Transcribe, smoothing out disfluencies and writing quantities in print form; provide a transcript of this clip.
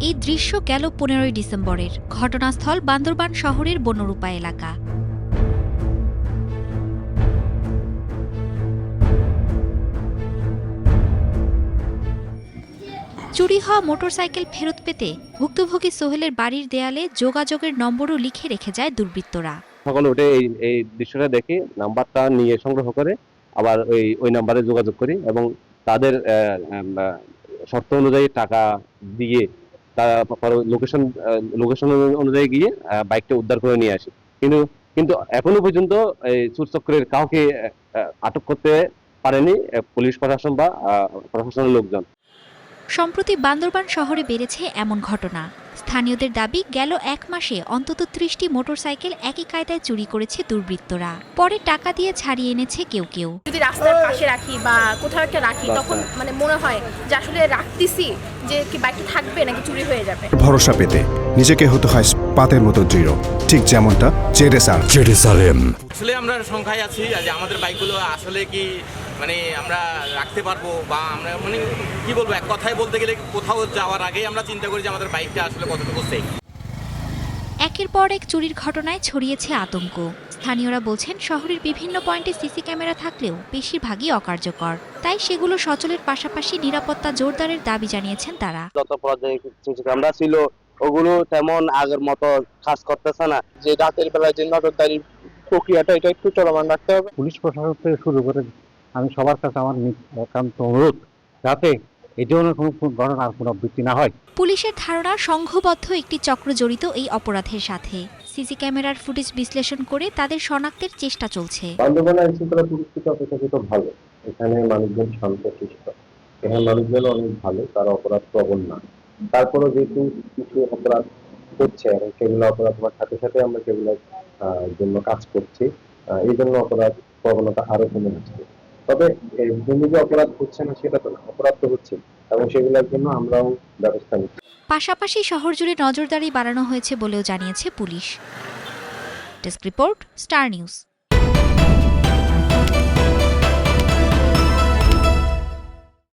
এই দৃশ্য গেল 15 ডিসেম্বরের। ঘটনাস্থল বান্দরবান শহরের বনরূপা এলাকা। চুরি হওয়া মোটরসাইকেল ফেরত পেতে ভুক্তভোগী সোহেলের বাড়ির দেয়ালে যোগাযোগের নম্বরও লিখে রেখে যায় দুর্বৃত্তরা। সকালে উঠে এই দৃশ্যটা দেখি, নাম্বারটা নিয়ে সংগ্রহ করে আবার ওই নাম্বারে যোগাযোগ করি এবং তাদের শর্ত অনুযায়ী টাকা দিয়ে তারপর লোকেশন অনুযায়ী গিয়ে বাইকটা উদ্ধার করে নিয়ে আসি। কিন্তু এখনো পর্যন্ত এই চোরচক্রের কাউকে আটক করতে পারেনি পুলিশ প্রশাসন বা প্রশাসনের লোকজন। সম্প্রতি বান্দরবান শহরে বেড়েছে এমন ঘটনা। স্থানীয়দের দাবি, গেল 1 মাসে অন্তত 30টি মোটরসাইকেল একই কায়দায় চুরি করেছে দুর্বৃত্তরা। পরে টাকা দিয়ে ছাড়িয়ে এনেছে কেউ কেউ। যদি রাস্তার পাশে রাখি বা কোথাও একটা রাখি, তখন মনে হয় যে আসলে রাখতেছি যে কি বাইকটা থাকবে নাকি চুরি হয়ে যাবে। ভরসা পেতে নিজেকে হতে হয় পাতের মতো দৃঢ়, ঠিক যেমনটা জেডএসআরএম। আসলে আমরা সংখ্যায় আছি যে আমাদের বাইকগুলো আসলে কি আমরা রাখতে পারবো, বা আমরা কি বলবো, এক কথায় বলতে গেলে কোথাও যাওয়ার আগেই আমরা চিন্তা করি যে আমাদের বাইকটা আসলে কতটুকু সেফ। একের পর এক চুরির ঘটনায় ছড়িয়েছে আতঙ্ক। স্থানীয়রা বলছেন, শহরের বিভিন্ন পয়েন্টে সিসি ক্যামেরা থাকলেও বেশিরভাগই অকার্যকর। তাই সেগুলো সচলের পাশাপাশি নিরাপত্তা জোরদারের দাবি জানিয়েছেন তারা। যত পর্যায়ে সিসি ক্যামেরা ছিল ওগুলো তেমন আগের মতো কাজ করতেছে না। যে রাতের বেলায় যে নজরদারি প্রক্রিয়াটা এটা একটু চলমান রাখতে হবে। পুলিশ প্রশাসন থেকে শুরু করে আমি সবার কাছে আমার একান্ত অনুরোধ, যাতে এই ধরনের কোনো ঘটনার পুনরাবৃত্তি না হয়। পুলিশের ধারণা, সংঘবদ্ধ একটি চক্র জড়িত এই অপরাধের সাথে। সিসি ক্যামেরার ফুটেজ বিশ্লেষণ করে তাদের শনাক্তের চেষ্টা চলছে। বান্দরবানের আইনশৃঙ্খলা পরিস্থিতি অপেক্ষাকৃত ভালো। এখানে মানুষজন শান্তশিষ্ট, এখানে মানুষজন অনেক ভালো, তারা অপরাধ প্রবণ না। তারপরেও যেহেতু কিছু অপরাধ হচ্ছে এবং সেগুলো অপরাধ হওয়ার সাথে সাথে আমরা সেগুলোর জন্য কাজ করছি, এই জন্য অপরাধ প্রবণতা আরো কমে আসছে। তবে এমনি যে অপরাধ হচ্ছে না সেটা তো না, অপরাধ তো হচ্ছে এবং সেগুলোর জন্য আমরাও ব্যবস্থা নিচ্ছি। পাশাপাশি শহর জুড়ে নজরদারি বাড়ানো হয়েছে বলেও জানিয়েছে police. Desk report, star news.